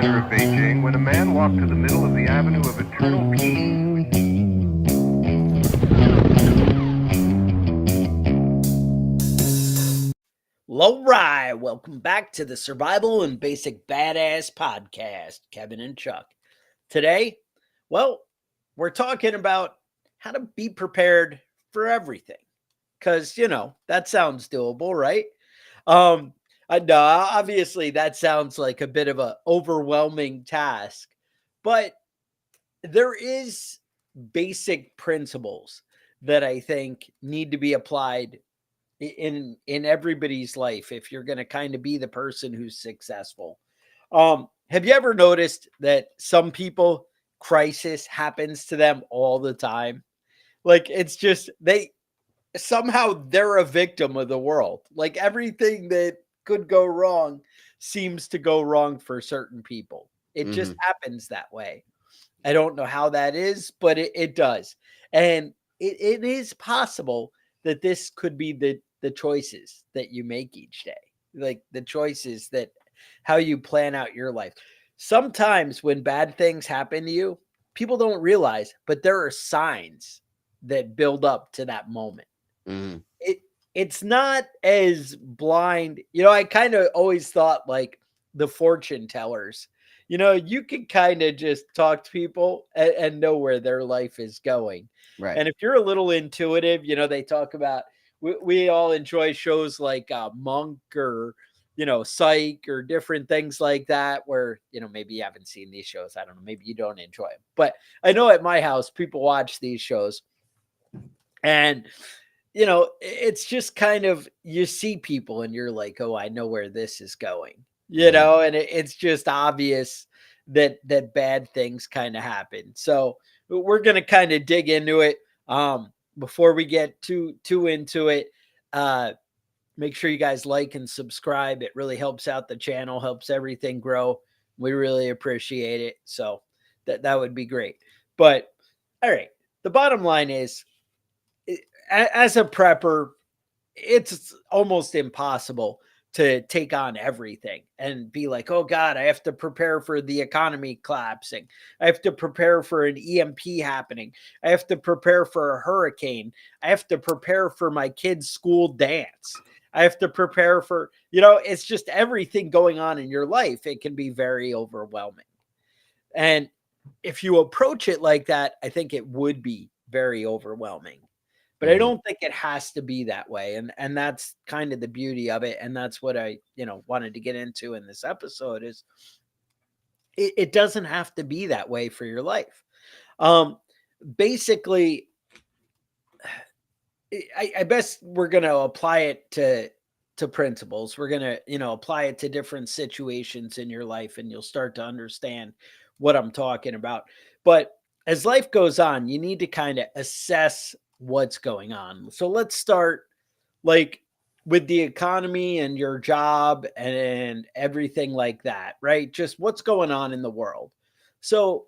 center of Beijing when a man walked to the middle of the Avenue of Eternal Peace. All right, welcome back to the Survival and Basic Badass Podcast, Kevin and Chuck. Today, well, we're talking about how to be prepared for everything. Because, that sounds doable, right? Um, I know, obviously, that sounds like a bit of an overwhelming task, but there is basic principles that I think need to be applied in everybody's life if you're going to kind of be the person who's successful. Have you ever noticed that some people crisis happens to them all the time? Like it's just they're a victim of the world. Like everything that could go wrong seems to go wrong for certain people. It just happens that way. I don't know how that is, but it does. And it is possible that this could be the choices that you make each day, like the choices that how you plan out your life. Sometimes when bad things happen to you, people don't realize, but there are signs that build up to that moment. It it's not as blind. I kind of always thought like the fortune tellers. You can kind of just talk to people and know where their life is going. Right. And if you're a little intuitive, they talk about we all enjoy shows like Monk or Psych or different things like that where maybe you haven't seen these shows. I don't know, maybe you don't enjoy them. But I know at my house people watch these shows and it's just kind of you see people and you're like, oh, I know where this is going, and it's just obvious that bad things kind of happen. So we're gonna kind of dig into it. Before we get too into it, make sure you guys like and subscribe. It really helps out the channel, helps everything grow. We really appreciate it. So that would be great. But all right, the bottom line is as a prepper, it's almost impossible to take on everything and be like, oh God, I have to prepare for the economy collapsing. I have to prepare for an EMP happening. I have to prepare for a hurricane. I have to prepare for my kid's school dance. I have to prepare for, it's just everything going on in your life. It can be very overwhelming. And if you approach it like that, I think it would be very overwhelming. But I don't think it has to be that way. And that's kind of the beauty of it. And that's what I, wanted to get into in this episode is it doesn't have to be that way for your life. Basically, I best we're gonna apply it to principles. We're gonna, apply it to different situations in your life, and you'll start to understand what I'm talking about. But as life goes on, you need to kind of assess what's going on. So let's start like with the economy and your job and everything like that, right? Just what's going on in the world. So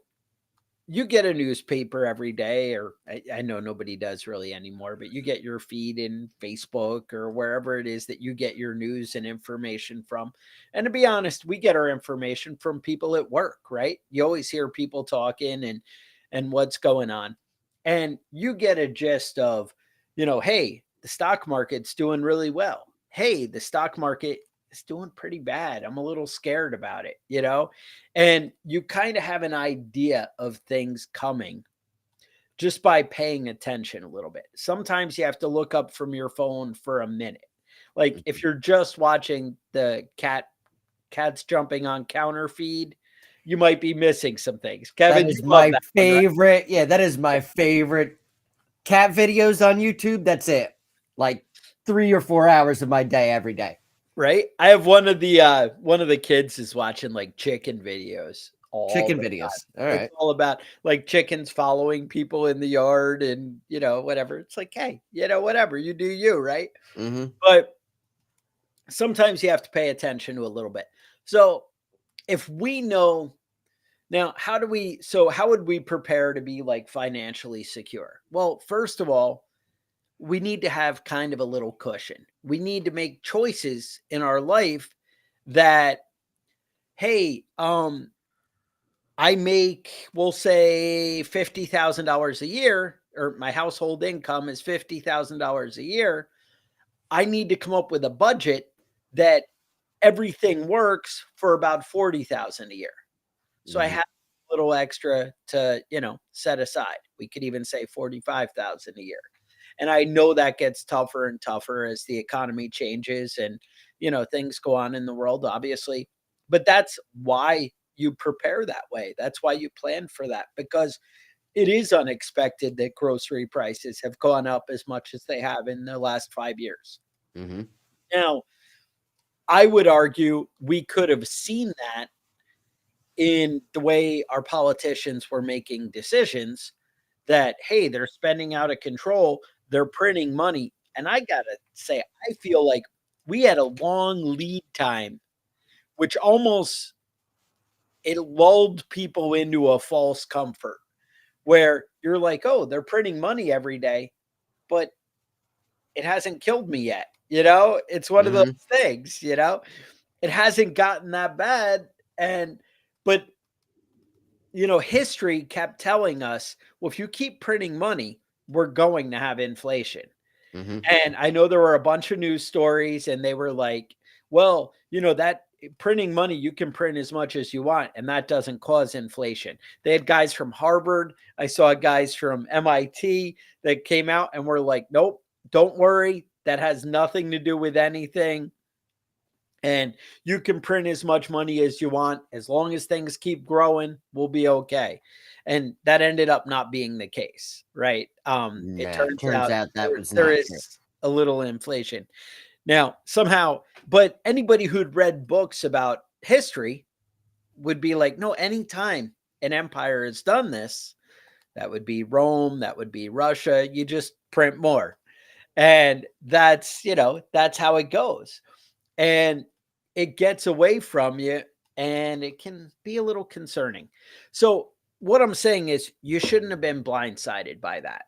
you get a newspaper every day, or I know nobody does really anymore, but you get your feed in Facebook or wherever it is that you get your news and information from. And to be honest, we get our information from people at work, right? You always hear people talking and what's going on. And you get a gist of, hey, the stock market's doing really well. Hey, the stock market is doing pretty bad. I'm a little scared about it, and you kind of have an idea of things coming just by paying attention a little bit. Sometimes you have to look up from your phone for a minute. Like if you're just watching the cats jumping on counter feed, you might be missing some things. Kevin, That you is love my that one, right? favorite. Yeah, that is my favorite cat videos on YouTube. That's it. Like 3 or 4 hours of my day every day. Right? I have one of the kids is watching like chicken videos all Chicken the videos. All It's right. all about like chickens following people in the yard and, whatever. It's like, hey, whatever, you do you, right? But sometimes you have to pay attention to a little bit. So if we know now, how would we prepare to be like financially secure? Well, first of all, we need to have kind of a little cushion. We need to make choices in our life that, hey, I make, we'll say $50,000 a year, or my household income is $50,000 a year. I need to come up with a budget that everything works for about 40,000 a year. So I Mhm. have a little extra to, set aside. We could even say 45,000 a year. And I know that gets tougher and tougher as the economy changes and, things go on in the world, obviously. But that's why you prepare that way. That's why you plan for that, because it is unexpected that grocery prices have gone up as much as they have in the last 5 years. Mhm. Now, I would argue we could have seen that in the way our politicians were making decisions, that, hey, they're spending out of control, they're printing money. And I gotta say, I feel like we had a long lead time, which almost, it lulled people into a false comfort where you're like, oh, they're printing money every day, but it hasn't killed me yet. It's one of those Mhm. things, it hasn't gotten that bad. And, but history kept telling us, well, if you keep printing money, we're going to have inflation. Mhm. And I know there were a bunch of news stories, and they were like, well, that printing money, you can print as much as you want, and that doesn't cause inflation. They had guys from Harvard. I saw guys from MIT that came out and were like, nope, don't worry. That has nothing to do with anything. And you can print as much money as you want. As long as things keep growing, we'll be okay. And that ended up not being the case, right? It No, turns turns out out that was there not true. is a little inflation. Now, somehow, but anybody who'd read books about history would be like, no, anytime an empire has done this, that would be Rome, that would be Russia, you just print more. And that's how it goes. And it gets away from you, and it can be a little concerning. So, what I'm saying is, you shouldn't have been blindsided by that.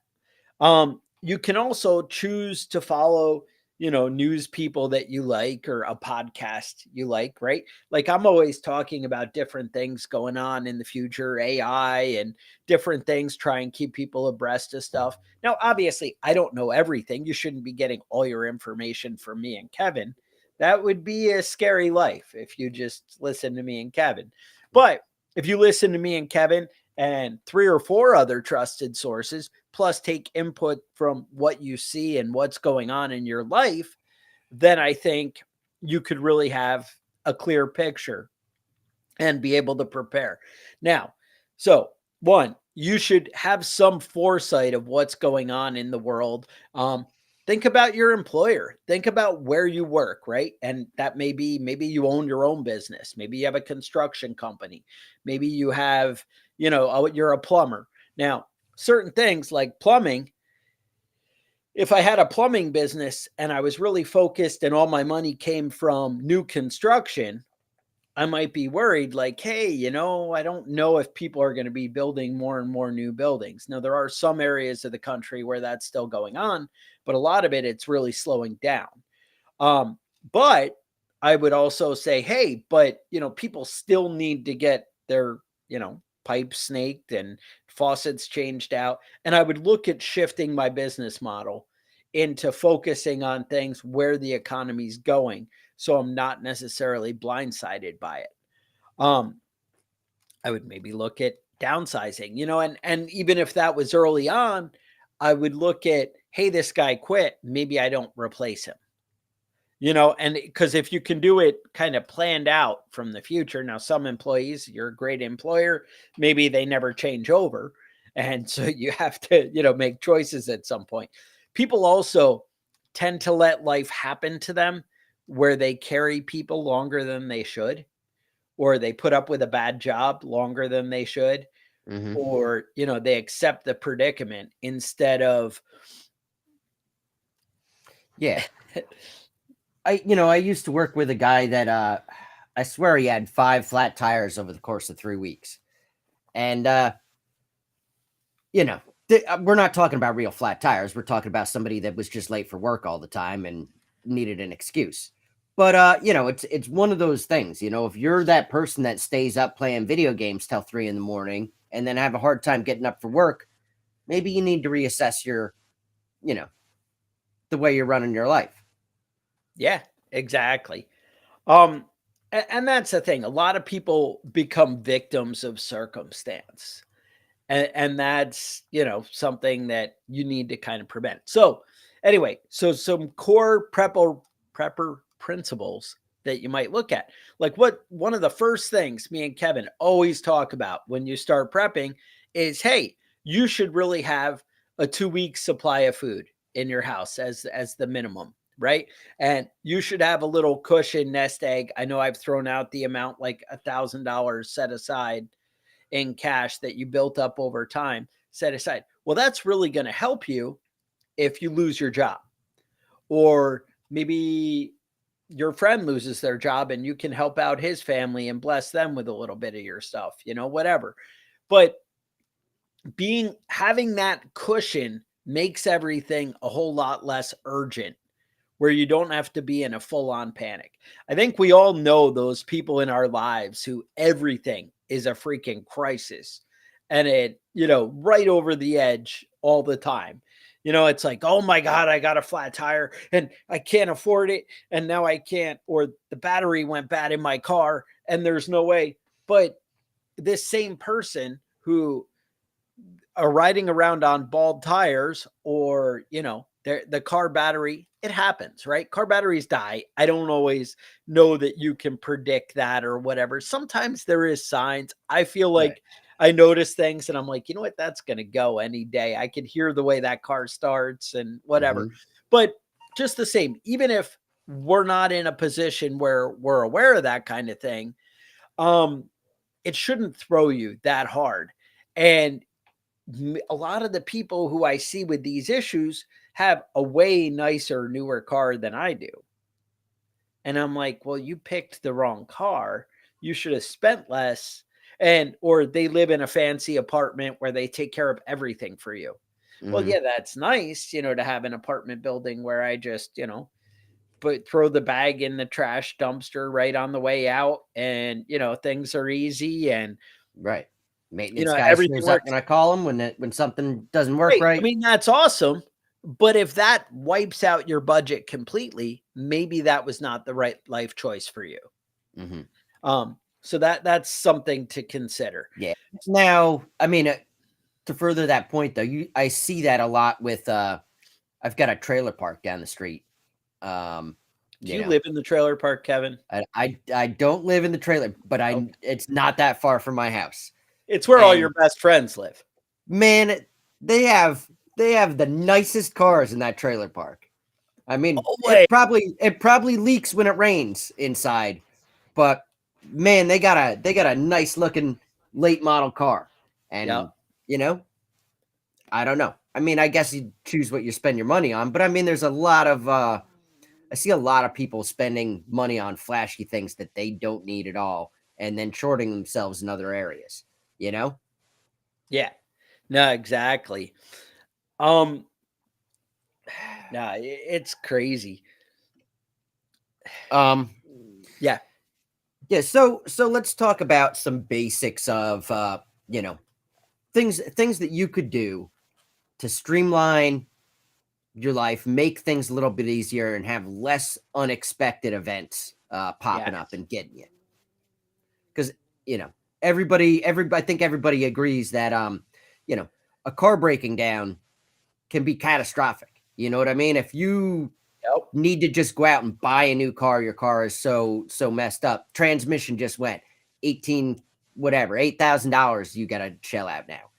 You can also choose to follow, news people that you like, or a podcast you like, right? Like, I'm always talking about different things going on in the future, AI and different things, try and keep people abreast of stuff. Now, obviously, I don't know everything. You shouldn't be getting all your information from me and Kevin. That would be a scary life if you just listen to me and Kevin. But if you listen to me and Kevin and three or four other trusted sources, plus take input from what you see and what's going on in your life, then I think you could really have a clear picture and be able to prepare. Now, so one, you should have some foresight of what's going on in the world. Think about your employer. Think about where you work, right? And that maybe you own your own business. Maybe you have a construction company. Maybe you have, you're a plumber. Now, certain things like plumbing, if I had a plumbing business and I was really focused and all my money came from new construction, I might be worried like, hey, I don't know if people are going to be building more and more new buildings. Now, there are some areas of the country where that's still going on, but a lot of it's really slowing down. Um, but I would also say, hey, but people still need to get their, pipes snaked and faucets changed out. And I would look at shifting my business model into focusing on things where the economy's going. So I'm not necessarily blindsided by it. Um, I would maybe look at downsizing, and even if that was early on, I would look at, hey, this guy quit. Maybe I don't replace him. And because if you can do it kind of planned out from the future, now some employees, you're a great employer, maybe they never change over. And so you have to, make choices at some point. People also tend to let life happen to them where they carry people longer than they should, or they put up with a bad job longer than they should, Mhm. or, they accept the predicament instead of, Yeah. I used to work with a guy that I swear he had 5 flat tires over the course of 3 weeks. And you know, we're not talking about real flat tires. We're talking about somebody that was just late for work all the time and needed an excuse. But it's one of those things. If you're that person that stays up playing video games till 3 in the morning and then have a hard time getting up for work, maybe you need to reassess you know, the way you're running your life. Yeah, exactly. Um, and that's the thing. A lot of people become victims of circumstance. And that's, something that you need to kind of prevent. So anyway, so some core prepper principles that you might look at. Like one of the first things me and Kevin always talk about when you start prepping is, hey, you should really have a 2 week supply of food in your house as the minimum, right? And you should have a little cushion nest egg. I know I've thrown out the amount like $1,000 set aside in cash that you built up over time set aside. Well, that's really going to help you if you lose your job, or maybe your friend loses their job and you can help out his family and bless them with a little bit of your stuff, whatever. But having that cushion makes everything a whole lot less urgent, where you don't have to be in a full on panic. I think we all know those people in our lives who everything is a freaking crisis, and it, right over the edge all the time. It's like, oh my God, I got a flat tire and I can't afford it. And now I can't, or the battery went bad in my car and there's no way. But this same person who are riding around on bald tires, or the car battery, it happens, right? Car batteries die. I don't always know that you can predict that or whatever. Sometimes there is signs. I feel like Right. I notice things and I'm like, you know what, that's going to go any day. I can hear the way that car starts and whatever. Mhm. But just the same, even if we're not in a position where we're aware of that kind of thing, um it shouldn't throw you that hard. And a lot of the people who I see with these issues have a way nicer, newer car than I do. And I'm like, well, you picked the wrong car. You should have spent less. Or they live in a fancy apartment where they take care of everything for you. Well, Mhm. yeah, that's nice, to have an apartment building where I just, but throw the bag in the trash dumpster right on the way out, and, things are easy, and, Right. Maintenance guy everything shows up works. when I call him when something doesn't work Great. I right. mean, that's awesome. But if that wipes out your budget completely, maybe that was not the right life choice for you. Mhm. So that's something to consider. Yeah. Now, I mean, to further that point though, I see that a lot with I've got a trailer park down the street. Um, Do you you know, live in the trailer park, Kevin? I don't live in the trailer, but Okay. it's not that far from my house. It's where all your And best friends live. man, they have they have the nicest cars in that trailer park. I mean, Oh, wait. it probably leaks when it rains inside, but man, they got a nice looking late model car. Yeah. And you know, I don't know. I mean, I guess you choose what you spend your money on, but I mean, there's a lot of I see a lot of people spending money on flashy things that they don't need at all and then shorting themselves in other areas, you know? Yeah. No, exactly. Um, no, it's crazy. Um Yeah. yeah, so let's talk about some basics of you know, things that you could do to streamline your life, make things a little bit easier and have less unexpected events Yeah. popping up and getting you. Because you know everybody I think everybody agrees that you know a car breaking down can be catastrophic. You know what I mean? If you Yep. need to just go out and buy a new car, your car is so messed up, transmission just went 18 whatever $8,000 you got to shell out now.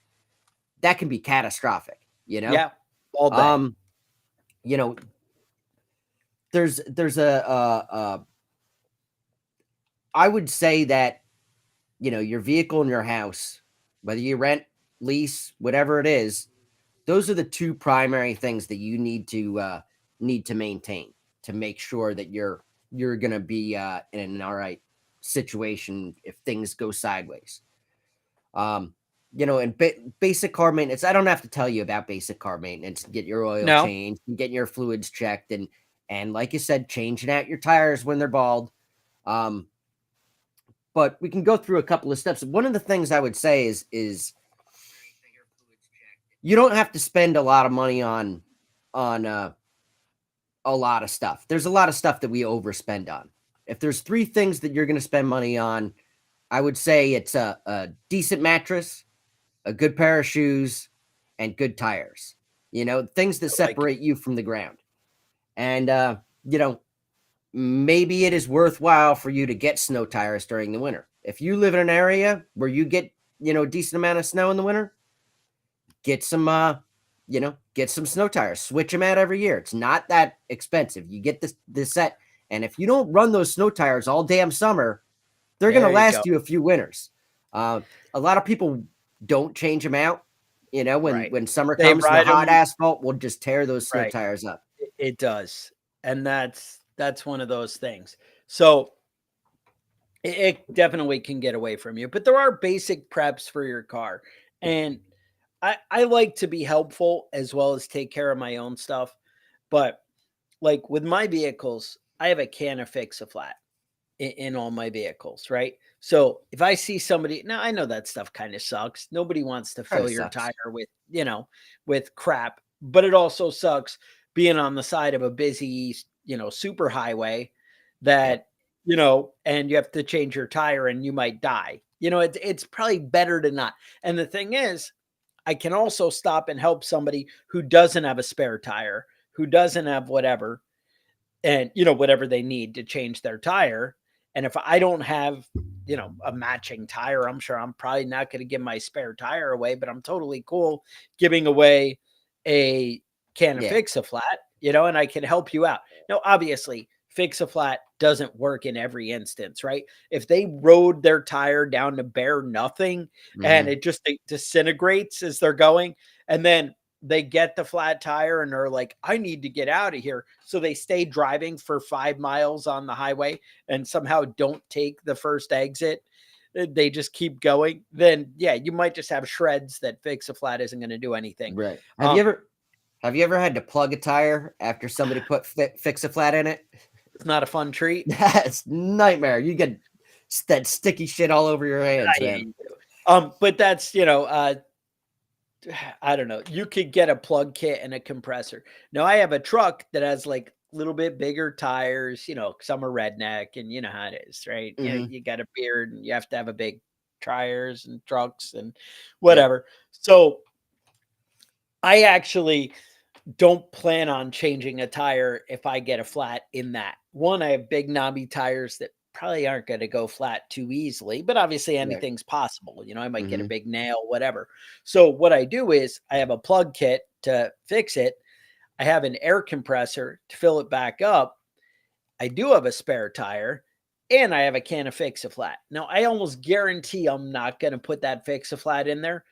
That can be catastrophic. Yeah. All day. Um you know there's I would say that your vehicle and your house, whether you rent, lease, whatever it is, those are the two primary things that you need to maintain to make sure that you're gonna be in an all right situation if things go sideways. Um, and basic car maintenance. I don't have to tell you about basic car maintenance. Get your oil No. changed, and get your fluids checked, and And like you said, changing out your tires when they're bald. But we can go through a couple of steps. One of the things I would say is you don't have to spend a lot of money on a lot of stuff. There's a lot of stuff that we overspend on. If there's three things that you're going to spend money on, I would say it's a decent mattress, a good pair of shoes, and good tires. Things that separate you from the ground. And, maybe it is worthwhile for you to get snow tires during the winter. If you live in an area where you get, a decent amount of snow in the winter, get some snow tires, switch them out every year. It's not that expensive. You get this set. And if you don't run those snow tires all damn summer, they're going to last you a few winters. A lot of people don't change them out. When summer comes, the hot asphalt will just tear those snow tires up. It does. And that's one of those things. So it definitely can get away from you, but there are basic preps for your car. And I like to be helpful as well as take care of my own stuff. But like with my vehicles, I have a can of Fix-A-Flat in all my vehicles, right? So if I see somebody, now I know that stuff kind of sucks. Nobody wants to fill your tire with, with crap, but it also sucks being on the side of a busy, super highway that, and you have to change your tire and you might die. It's probably better to not. And the thing is, I can also stop and help somebody who doesn't have a spare tire, who doesn't have whatever, and, whatever they need to change their tire. And if I don't have, a matching tire, I'm sure I'm probably not going to give my spare tire away, but I'm totally cool giving away a can of Fix-A-Flat, and I can help you out. Now, obviously, Fix-A-Flat doesn't work in every instance, right? If they rode their tire down to bare nothing and it just disintegrates as they're going, and then they get the flat tire and are like, I need to get out of here. So they stay driving for 5 miles on the highway and somehow don't take the first exit. They just keep going. Then, you might just have shreds that Fix-A-Flat isn't going to do anything. Right. Have you ever had to plug a tire after somebody put Fix-A-Flat in it? It's not a fun treat. That's nightmare. You get that sticky shit all over your hands, man. But that's, I don't know. You could get a plug kit and a compressor. Now I have a truck that has like a little bit bigger tires, some are redneck and you know how it is, right? You got a beard and you have to have a big tires and trucks and whatever. So I actually don't plan on changing a tire if I get a flat in that. One, I have big knobby tires that probably aren't going to go flat too easily, but obviously anything's possible. I might get a big nail, whatever. So what I do is I have a plug kit to fix it. I have an air compressor to fill it back up. I do have a spare tire and I have a can of Fix-A-Flat. Now I almost guarantee I'm not going to put that Fix-A-Flat in there.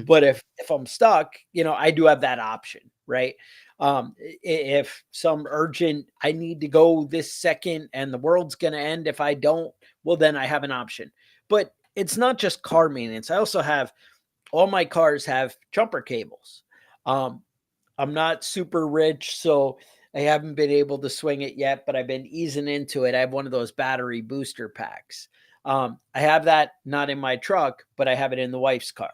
But if I'm stuck, I do have that option, right? If some urgent, I need to go this second and the world's going to end if I don't, well, then I have an option. But it's not just car maintenance. I also have, all my cars have jumper cables. I'm not super rich, so I haven't been able to swing it yet, but I've been easing into it. I have one of those battery booster packs. I have that not in my truck, but I have it in the wife's car.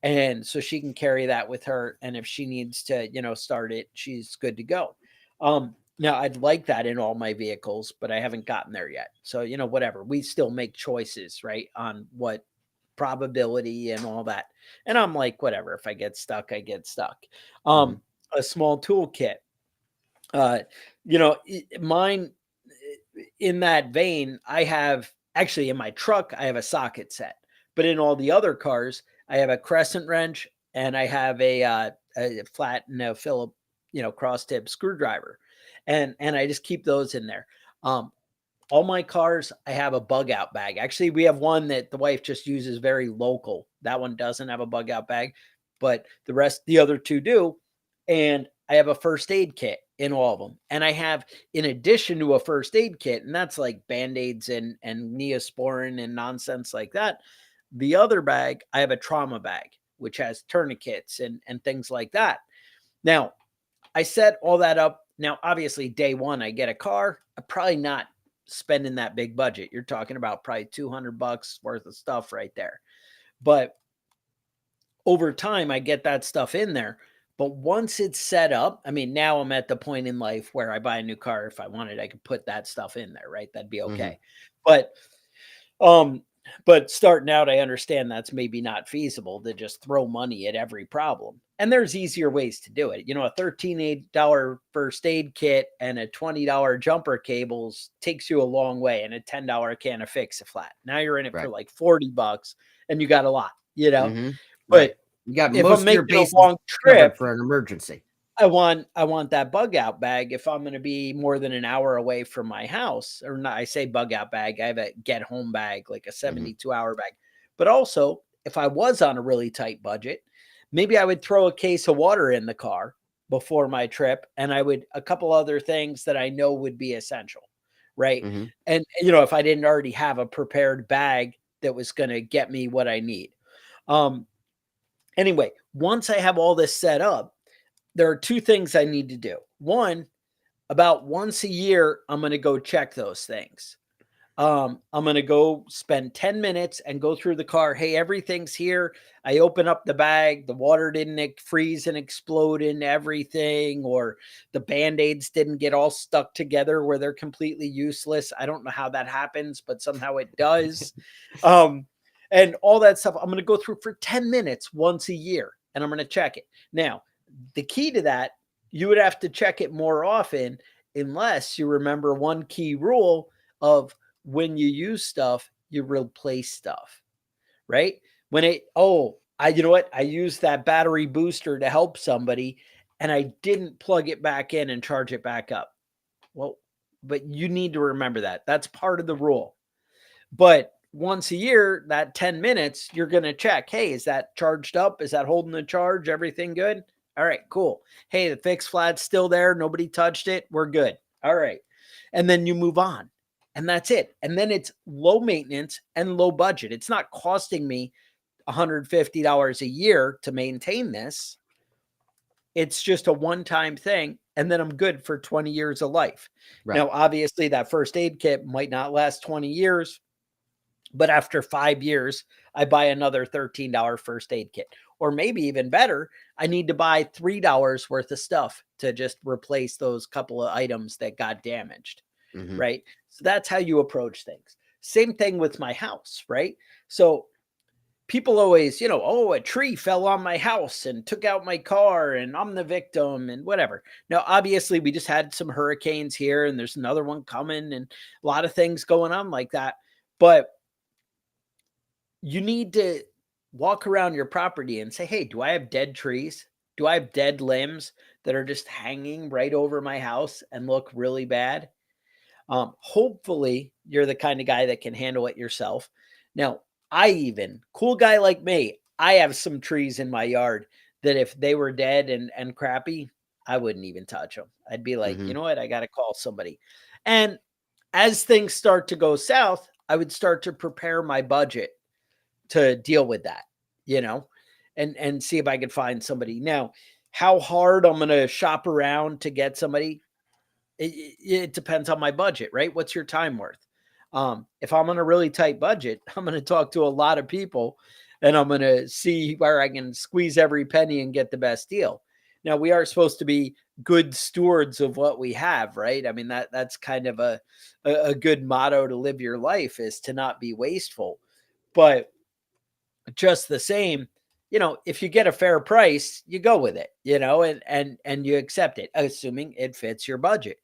And so she can carry that with her. And if she needs to, start it, she's good to go. Now I'd like that in all my vehicles, but I haven't gotten there yet. So, whatever, we still make choices, right, on what probability and all that. And I'm like, whatever, if I get stuck, I get stuck. A small toolkit, mine in that vein, I have actually in my truck, I have a socket set, but in all the other cars, I have a crescent wrench and I have a flat and a Phillips, cross tip screwdriver. And I just keep those in there. All my cars, I have a bug out bag. Actually, we have one that the wife just uses very local. That one doesn't have a bug out bag, but the other two do. And I have a first aid kit in all of them. And I have, in addition to a first aid kit, and that's like Band-Aids and Neosporin and nonsense like that. The other bag, I have a trauma bag, which has tourniquets and things like that. Now, I set all that up Now, obviously, day one, I get a car. I'm probably not spending that big budget. You're talking about probably $200 worth of stuff right there. But over time, I get that stuff in there. But once it's set up, I mean, now I'm at the point in life where I buy a new car. If I wanted, I could put that stuff in there, right? That'd be okay. But um, but starting out, I understand that's maybe not feasible to just throw money at every problem. And there's easier ways to do it. You know, a $13 first aid kit and a $20 jumper cables takes you a long way, and a $10 can of Fix-A-Flat. Now you're in it for Right. like $40 and you got a lot, you know? Right. But You got if most I'm of your making a bases long covered trip, for an emergency. I want that bug out bag if I'm going to be more than an hour away from my house. Or not, I say bug out bag, I have a get home bag, like a 72-hour bag. But also, if I was on a really tight budget, maybe I would throw a case of water in the car before my trip, and I would a couple other things that I know would be essential, right? And you know, if I didn't already have a prepared bag that was going to get me what I need. Anyway, once I have all this set up, there are two things I need to do. One, about once a year, I'm going to go check those things. I'm going to go spend 10 minutes and go through the car. Hey, everything's here. I open up the bag. The water didn't freeze and explode in everything, or the Band-Aids didn't get all stuck together where they're completely useless. I don't know how that happens, but somehow it does. And all that stuff, I'm going to go through for 10 minutes once a year, and I'm going to check it. Now, the key to that, you would have to check it more often unless you remember one key rule of when you use stuff, you replace stuff, right? When you know what? I used that battery booster to help somebody and I didn't plug it back in and charge it back up. Well, but you need to remember that. That's part of the rule. But once a year, that 10 minutes, you're going to check, hey, is that charged up? Is that holding the charge? Everything good? All right, cool. Hey, the fixed flat's still there. Nobody touched it. We're good. All right. And then you move on. And that's it. And then it's low maintenance and low budget. It's not costing me $150 a year to maintain this. It's just a one-time thing. And then I'm good for 20 years of life. Right. Now, obviously, that first aid kit might not last 20 years. But after 5 years, I buy another $13 first aid kit. Or maybe even better, I need to buy $3 worth of stuff to just replace those couple of items that got damaged, right? So that's how you approach things. Same thing with my house, right? So people always, a tree fell on my house and took out my car and I'm the victim and whatever. Now, obviously, we just had some hurricanes here and there's another one coming and a lot of things going on like that. But you need to walk around your property and say, hey, do I have dead trees? Do I have dead limbs that are just hanging right over my house and look really bad? Hopefully you're the kind of guy that can handle it yourself. Now, cool guy like me, I have some trees in my yard that if they were dead and crappy, I wouldn't even touch them. I'd be like, you know what? I got to call somebody. And as things start to go south, I would start to prepare my budget to deal with that, and see if I could find somebody. Now, how hard I'm going to shop around to get somebody, it depends on my budget, right? What's your time worth? If I'm on a really tight budget, I'm going to talk to a lot of people and I'm going to see where I can squeeze every penny and get the best deal. Now, we are supposed to be good stewards of what we have, right? I mean, that's kind of a good motto to live your life, is to not be wasteful. But just the same, if you get a fair price, you go with it, and you accept it, assuming it fits your budget.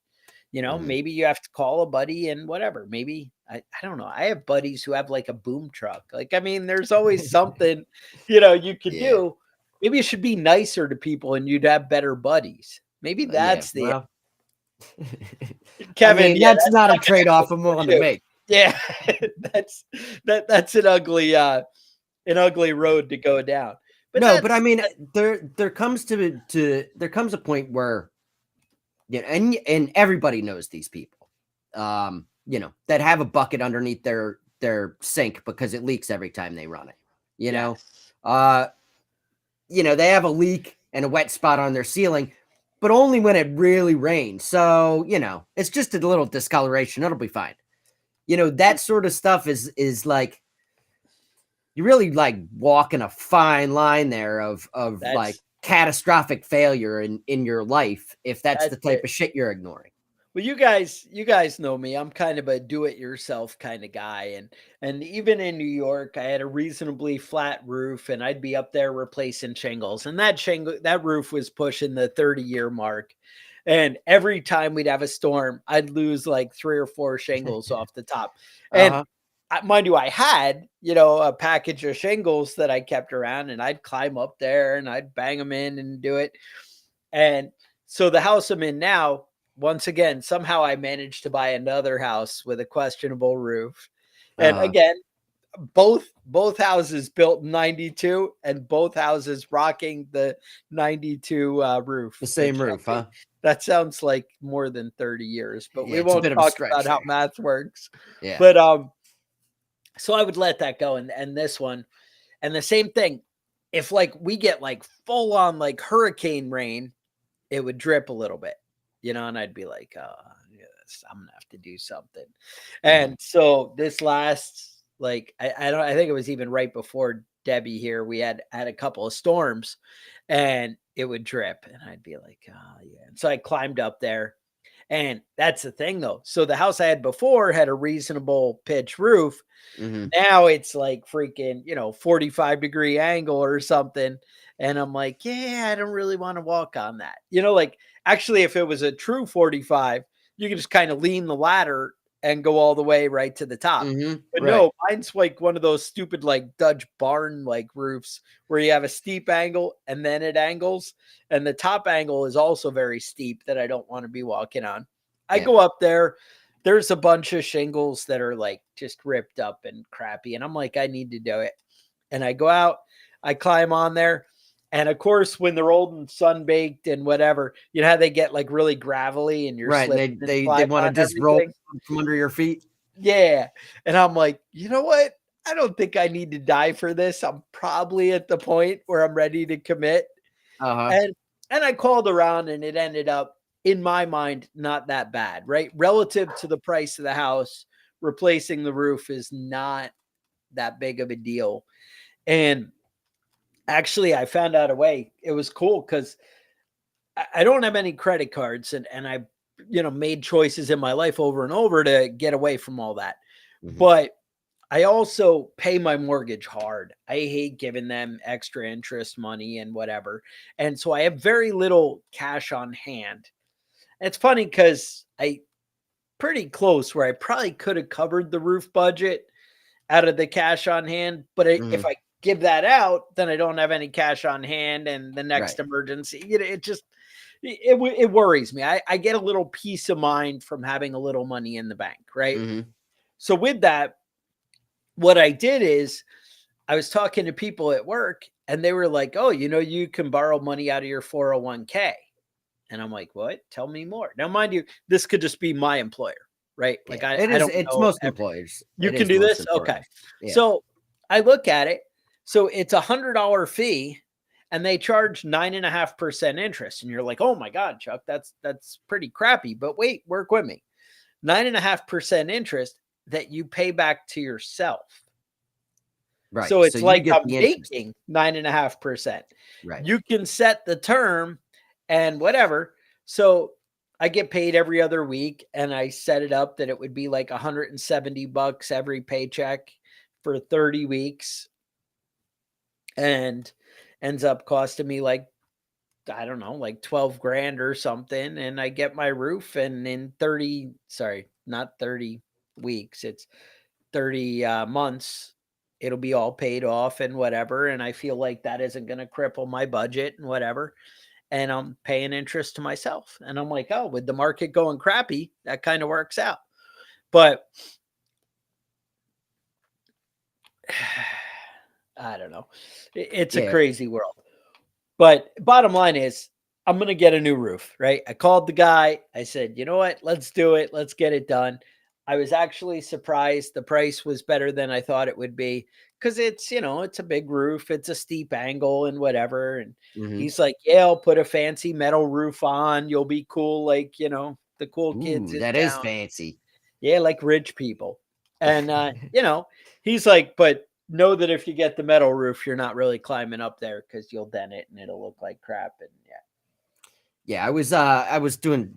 Maybe you have to call a buddy and whatever. Maybe I don't know. I have buddies who have like a boom truck. Like, I mean, there's always something, you could do. Maybe you should be nicer to people and you'd have better buddies. Maybe that's Kevin. I mean, that's not a trade-off I'm willing to make. Yeah, that's an ugly road to go down. But but I mean, there comes a point where, and everybody knows these people, that have a bucket underneath their sink because it leaks every time they run it. They have a leak and a wet spot on their ceiling. but only when it really rains. So, it's just a little discoloration. It'll be fine. That sort of stuff is like, you really like walking a fine line there of like That's catastrophic failure in your life if that's the that's type it. of shit you're ignoring. Well, you guys know me. I'm kind of a do-it-yourself kind of guy, and even in New York, I had a reasonably flat roof, and I'd be up there replacing shingles, and that roof was pushing the 30-year mark, and every time we'd have a storm, I'd lose like 3 or 4 shingles off the top, and Uh-huh. mind you, I had a package of shingles that I kept around, and I'd climb up there and I'd bang them in and do it, and so the house I'm in now, once again, somehow I managed to buy another house with a questionable roof. And Uh-huh. again, both houses built in 92 and both houses rocking the 92 roof, The same which roof, huh? that sounds like more than 30 years, but Yeah, we it's a won't bit of a talk stretch about how there. math works. Yeah. But so I would let that go, and this one, and the same thing. If like we get like full on like hurricane rain, it would drip a little bit, and I'd be like, yes, I'm gonna have to do something. Mhm. And so this last, like, I think it was even right before Debbie here, we had a couple of storms and it would drip, and I'd be like, oh yeah. And so I climbed up there. And that's the thing though. So the house I had before had a reasonable pitch roof. Mhm. Now it's like freaking, 45-degree angle or something. And I'm like, yeah, I don't really want to walk on that. Like actually, if it was a true 45, you could just kind of lean the ladder and go all the way right to the top. Mhm. But Right. no, mine's like one of those stupid like Dutch barn like roofs where you have a steep angle and then it angles. And the top angle is also very steep that I don't want to be walking on. I Yeah. go up there, there's a bunch of shingles that are like just ripped up and crappy. And I'm like, I need to do it. And I go out, I climb on there. And of course, when they're old and sun baked and whatever, you know how they get like really gravelly and you're Right. And slipping they and they they sliding want to on just roll everything. from under your feet. Yeah. And I'm like, you know what? I don't think I need to die for this. I'm probably at the point where I'm ready to commit. Uh-huh. And I called around and it ended up, in my mind, not that bad, right? Relative to the price of the house, replacing the roof is not that big of a deal. And actually, I found out a way. It was cool because I don't have any credit cards, and I, made choices in my life over and over to get away from all that. Mhm. But I also pay my mortgage hard. I hate giving them extra interest money and whatever. And so I have very little cash on hand. It's funny because I pretty close where I probably could have covered the roof budget out of the cash on hand. But if Mhm. I give that out, then I don't have any cash on hand. And the Right. next emergency, it just, it worries me. I get a little peace of mind from having a little money in the bank. Right. Mhm. So with that, what I did is I was talking to people at work and they were like, oh, you can borrow money out of your 401k. And I'm like, what? Tell me more. Now, mind you, this could just be my employer, right? Like Yeah. It I is don't it's know. most employers. You It can is do most this? Okay. employers. Yeah. So I look at it. So it's $100 fee and they charge 9.5% interest. And you're like, oh my God, Chuck, that's pretty crappy. But wait, work with me. 9.5% interest that you pay back to yourself. Right. So So it's you like get I'm the interest. making 9.5%. Right. You can set the term and whatever. So I get paid every other week and I set it up that it would be like $170 every paycheck for 30 weeks and ends up costing me like, I don't know, like 12 grand or something. And I get my roof and in 30, sorry, not 30 weeks, it's 30 months, it'll be all paid off and whatever. And I feel like that isn't going to cripple my budget and whatever. And I'm paying interest to myself. And I'm like, oh, with the market going crappy, that kind of works out. But I don't know. It's a Yeah. crazy world. But bottom line is, I'm going to get a new roof, right? I called the guy. I said, you know what? Let's do it. Let's get it done. I was actually surprised the price was better than I thought it would be because it's, it's a big roof, it's a steep angle and whatever. And Hmm. he's like, yeah, I'll put a fancy metal roof on. You'll be cool, like, the cool kids Ooh, in that is town. fancy. Yeah, like rich people. And he's like, but know that if you get the metal roof, you're not really climbing up there because you'll dent it and it'll look like crap. And yeah. Yeah, I was doing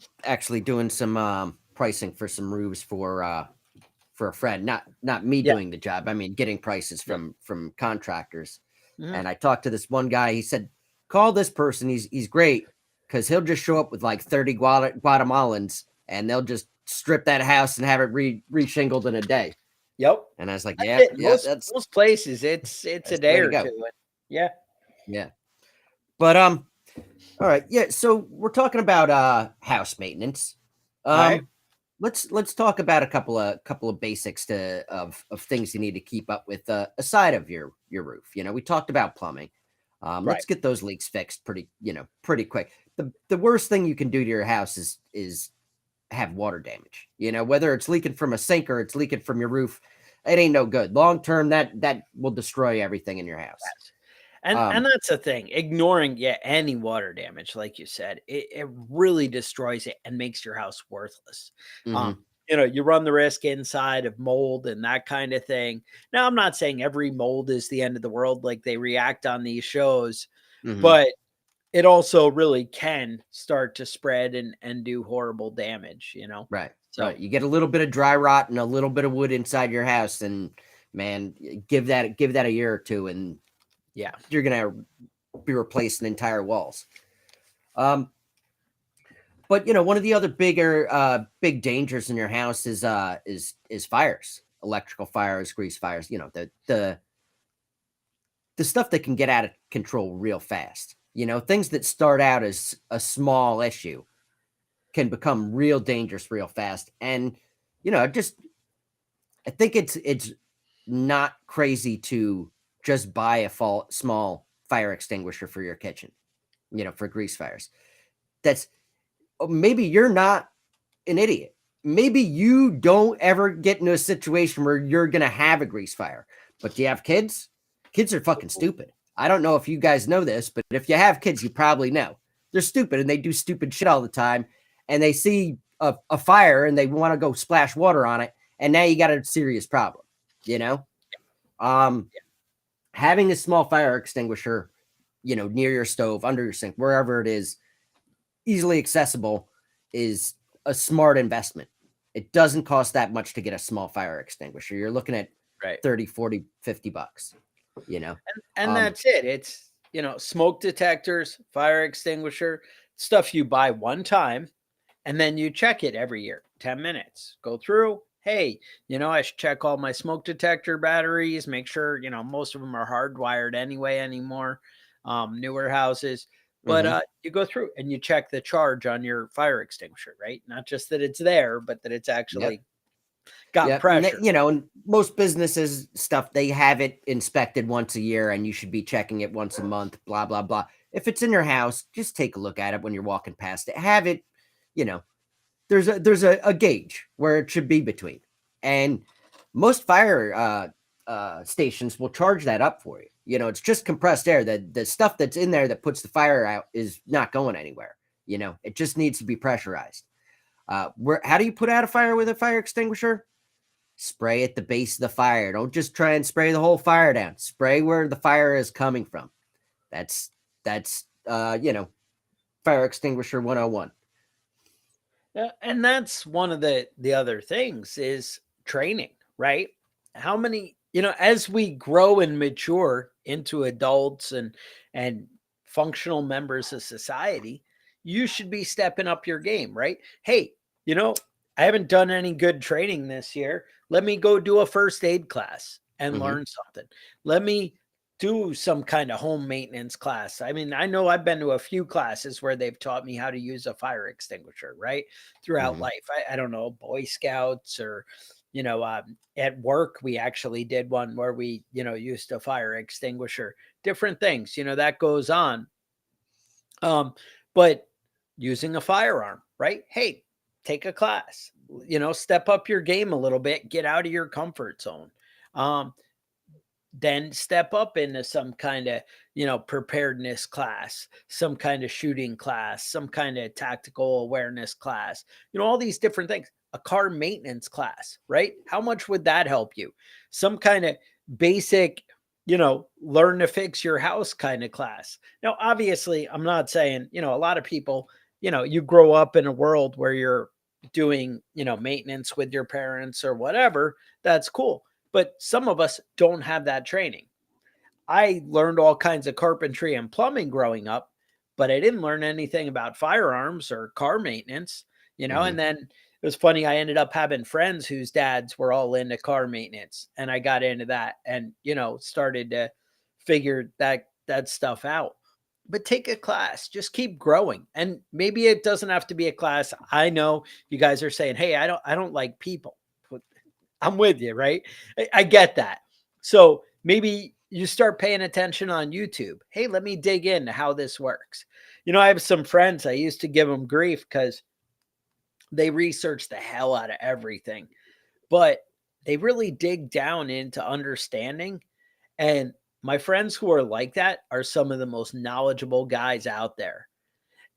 some pricing for some roofs for a friend, not me Yeah. doing the job. I mean, getting prices Yeah. from contractors. Mhm. And I talked to this one guy. He said, "Call this person. He's great because he'll just show up with like 30 Guatemalans, and they'll just strip that house and have it reshingled in a day." Yep. And I was like, That's "Yeah, it. yeah, Most places, it's a that's the day way to or go." two. Yeah. Yeah, but all right, yeah. So we're talking about house maintenance. All right. Um, let's talk about a couple of basics of things you need to keep up with aside of your roof. We talked about plumbing. Right. Let's get those leaks fixed pretty quick. The worst thing you can do to your house is have water damage. Whether it's leaking from a sink or it's leaking from your roof, it ain't no good. Long term, that will destroy everything in your house. Yes. And Um, that's the thing. Ignoring any water damage, like you said, it really destroys it and makes your house worthless. Um, mhm, you run the risk inside of mold and that kind of thing. Now, I'm not saying every mold is the end of the world like they react on these shows, mhm. but it also really can start to spread and do horrible damage. Right, So right. You get a little bit of dry rot and a little bit of wood inside your house, and man, give that a year or two, and yeah. you're gonna be replacing entire walls. Um, but one of the other big dangers in your house is fires, electrical fires, grease fires. The stuff that can get out of control real fast. Things that start out as a small issue can become real dangerous real fast. And just I think it's not crazy to just buy a small fire extinguisher for your kitchen, for grease fires. That's maybe you're not an idiot. Maybe you don't ever get into a situation where you're going to have a grease fire. But do you have kids? Kids are fucking stupid. I don't know if you guys know this, but if you have kids, you probably know. They're stupid and they do stupid shit all the time. And they see a fire and they want to go splash water on it. And now you got a serious problem, you know? Um, Having a small fire extinguisher, near your stove, under your sink, wherever it is, easily accessible, is a smart investment. It doesn't cost that much to get a small fire extinguisher. You're looking at Right. 30, 40, $50, And Um, that's it. It's, smoke detectors, fire extinguisher, stuff you buy one time and then you check it every year, 10 minutes. Go through. Hey, I should check all my smoke detector batteries, make sure, most of them are hardwired anyway anymore, newer houses. But mhm. you go through and you check the charge on your fire extinguisher, right? Not just that it's there, but that it's Yep. actually got Yep. And pressure. and most businesses stuff, they have it inspected once a year and you should be checking it once a month, blah, blah, blah. If it's in your house, just take a look at it when you're walking past it. Have it, you know, there's a gauge where it should be between. And most fire stations will charge that up for you. It's just compressed air. The stuff that's in there that puts the fire out is not going anywhere. It just needs to be pressurized. How do you put out a fire with a fire extinguisher? Spray at the base of the fire. Don't just try and spray the whole fire down. Spray where the fire is coming from. That's fire extinguisher 101. Yeah, and that's one of the other things is training, right? How many, as we grow and mature into adults and functional members of society, you should be stepping up your game, right? Hey, I haven't done any good training this year. Let me go do a first aid class and Hmm. learn something. Let me do some kind of home maintenance class. I mean, I know I've been to a few classes where they've taught me how to use a fire extinguisher, right? Throughout Hmm. life. I don't know, Boy Scouts or, at work, we actually did one where we, used a fire extinguisher, different things, that goes on. Um, but using a firearm, right? Hey, take a class, step up your game a little bit, get out of your comfort zone. Um, then step up into some kind of, preparedness class, some kind of shooting class, some kind of tactical awareness class, all these different things, a car maintenance class, right? How much would that help you? Some kind of basic, learn to fix your house kind of class. Now, obviously, I'm not saying, a lot of people, you grow up in a world where you're doing, maintenance with your parents or whatever. That's cool. But some of us don't have that training. I learned all kinds of carpentry and plumbing growing up, but I didn't learn anything about firearms or car maintenance, Hmm. and then it was funny. I ended up having friends whose dads were all into car maintenance, and I got into that and, started to figure that stuff out. But take a class, just keep growing. And maybe it doesn't have to be a class. I know you guys are saying, "Hey, I don't like people." I'm with you, right? I get that. So maybe you start paying attention on YouTube. Hey, let me dig into how this works. I have some friends, I used to give them grief because they research the hell out of everything, but they really dig down into understanding. And my friends who are like that are some of the most knowledgeable guys out there.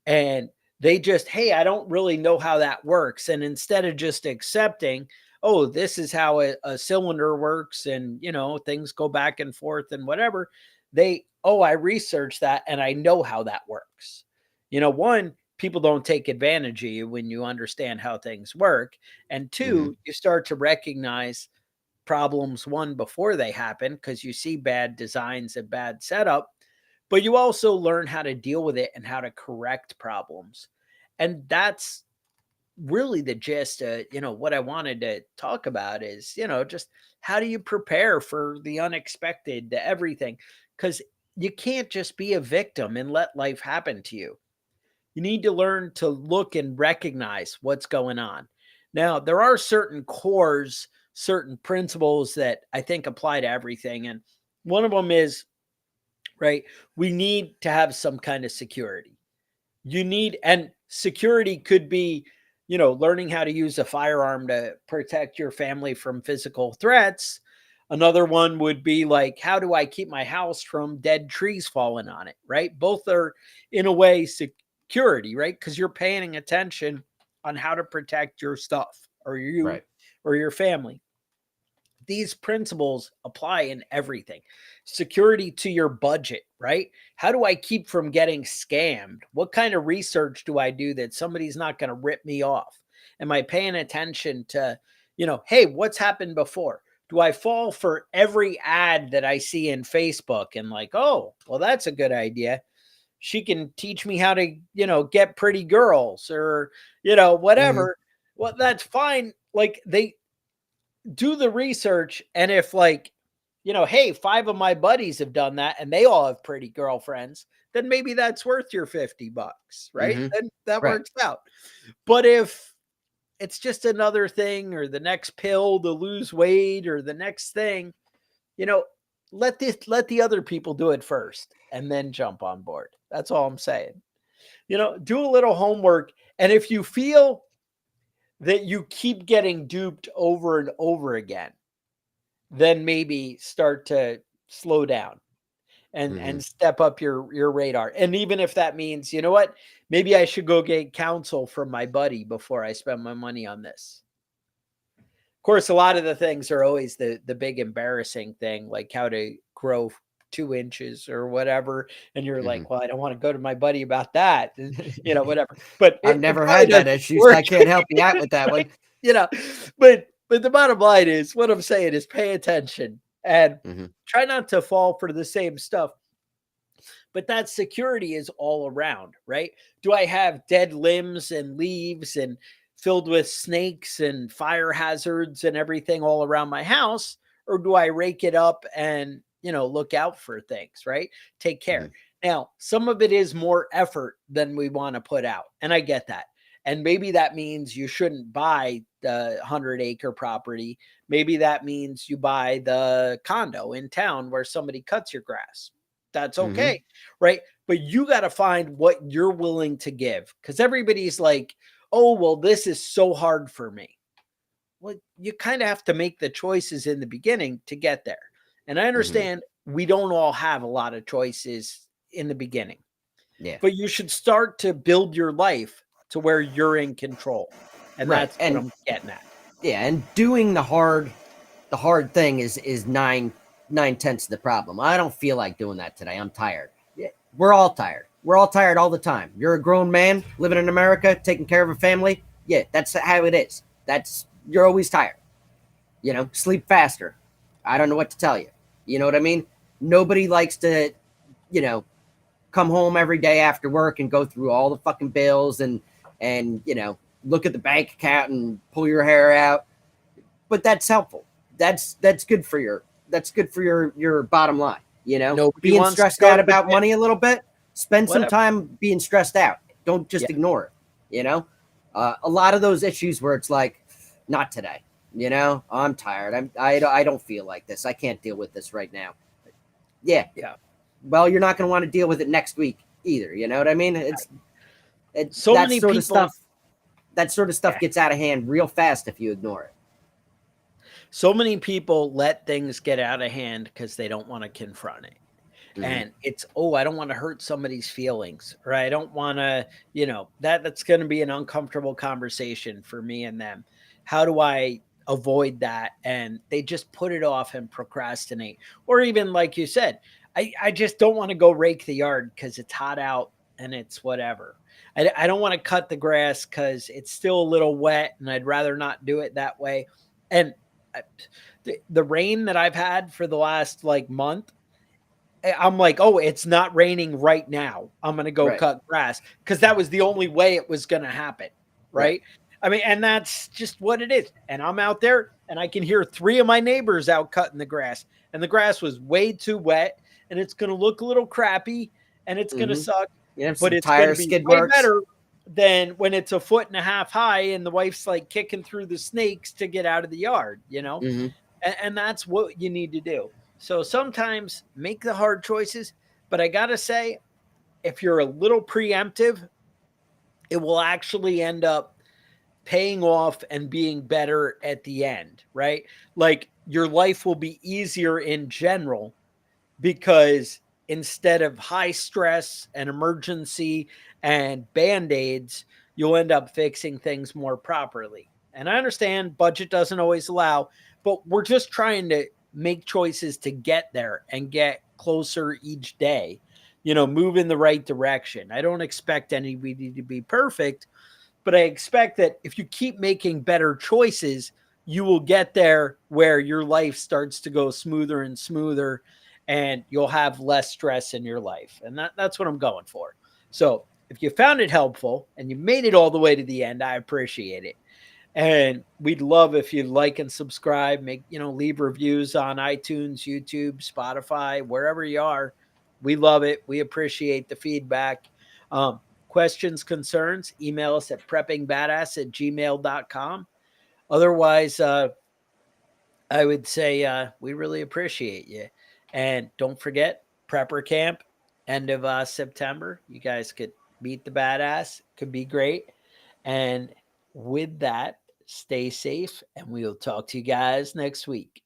And they just, hey, I don't really know how that works. And instead of just accepting, oh, this is how a cylinder works and, things go back and forth and whatever, I researched that and I know how that works. One, people don't take advantage of you when you understand how things work. And Hmm. two, you start to recognize problems, one, before they happen because you see bad designs and bad setup, but you also learn how to deal with it and how to correct problems. And that's really the gist of, what I wanted to talk about is, just how do you prepare for the unexpected, the everything? Because you can't just be a victim and let life happen to you. You need to learn to look and recognize what's going on. Now, there are certain cores, certain principles that I think apply to everything. And one of them is, right, we need to have some kind of security. And security could be, learning how to use a firearm to protect your family from physical threats. Another one would be like, how do I keep my house from dead trees falling on it? Right. Both are, in a way, security, right? Because you're paying attention on how to protect your stuff or you Right. or your family. These principles apply in everything. Security to your budget, right? How do I keep from getting scammed? What kind of research do I do that somebody's not going to rip me off? Am I paying attention to, hey, what's happened before? Do I fall for every ad that I see in Facebook and like, oh, well, that's a good idea. She can teach me how to, get pretty girls or, Hmm. whatever. Well, that's fine. Like they do the research. And if like, hey, 5 of my buddies have done that and they all have pretty girlfriends, then maybe that's worth your $50, right? Hmm. Then that Right. works out. But if it's just another thing or the next pill to lose weight or the next thing, you know, let the other people do it first and then jump on board. That's all I'm saying. Do a little homework. And if you feel that you keep getting duped over and over again, then maybe start to slow down and Hmm. step up your radar. And even if that means, you know what, maybe I should go get counsel from my buddy before I spend my money on this. Of course, a lot of the things are always the big embarrassing thing, like how to grow 2 inches or whatever. And you're Hmm. like, well, I don't want to go to my buddy about that, and, whatever. But I've it never probably had that doesn't issue, so work, I can't help you out with that right? one. You know, but the bottom line is what I'm saying is pay attention and Hmm. try not to fall for the same stuff. But that security is all around, right? Do I have dead limbs and leaves and filled with snakes and fire hazards and everything all around my house? Or do I rake it up and, look out for things, right? Take care. Hmm. Now, some of it is more effort than we want to put out. And I get that. And maybe that means you shouldn't buy the 100-acre property. Maybe that means you buy the condo in town where somebody cuts your grass. That's Hmm. okay, right? But you got to find what you're willing to give because everybody's like, oh, well, this is so hard for me. Well, you kind of have to make the choices in the beginning to get there. And I understand we don't all have a lot of choices in the beginning. Yeah. But you should start to build your life to where you're in control. And Right. that's what I'm getting at. Yeah, and doing the hard thing is 9/10 of the problem. I don't feel like doing that today. I'm tired. Yeah, we're all tired. We're all tired all the time. You're a grown man living in America, taking care of a family. Yeah, that's how it is. You're always tired. Sleep faster. I don't know what to tell you. You know what I mean? Nobody likes to, you know, come home every day after work and go through all the fucking bills and look at the bank account and pull your hair out. But that's helpful. That's good for your bottom line. Nobody Being wants to stressed go out to the about gym. money a little bit. Spend some Whatever. time being stressed out. Don't just Yeah. ignore it. A lot of those issues where it's like, not today. I'm tired. I don't feel like this. I can't deal with this right now. Yeah. Well, you're not going to want to deal with it next week either. You know what I mean? So that many sort people, of stuff. That sort of stuff gets out of hand real fast if you ignore it. So many people let things get out of hand because they don't want to confront it. And it's, I don't want to hurt somebody's feelings, or I don't want to, that's going to be an uncomfortable conversation for me and them. How do I avoid that? And they just put it off and procrastinate. Or even like you said, I just don't want to go rake the yard because it's hot out and it's whatever. I don't want to cut the grass because it's still a little wet and I'd rather not do it that way. And the rain that I've had for the last month, I'm like, it's not raining right now. I'm going to go cut grass because that was the only way it was going to happen. Right? I mean, and that's just what it is. And I'm out there and I can hear 3 of my neighbors out cutting the grass, and the grass was way too wet and it's going to look a little crappy and it's going to suck, but it's going to be way better than when it's 1.5 feet high and the wife's like kicking through the snakes to get out of the yard, and that's what you need to do. So sometimes make the hard choices, but I got to say, if you're a little preemptive, it will actually end up paying off and being better at the end, right? Like your life will be easier in general because instead of high stress and emergency and band-aids, you'll end up fixing things more properly. And I understand budget doesn't always allow, but we're just trying to make choices to get there and get closer each day, move in the right direction. I don't expect anybody to be perfect, but I expect that if you keep making better choices, you will get there where your life starts to go smoother and smoother, and you'll have less stress in your life. And that's what I'm going for. So if you found it helpful and you made it all the way to the end, I appreciate it. And we'd love if you like and subscribe, leave reviews on iTunes, YouTube, Spotify, wherever you are. We love it. We appreciate the feedback. Questions, concerns, email us at preppingbadass@gmail.com. Otherwise, I would say we really appreciate you. And don't forget, Prepper Camp, end of September. You guys could meet the badass. Could be great. And with that, stay safe, and we'll talk to you guys next week.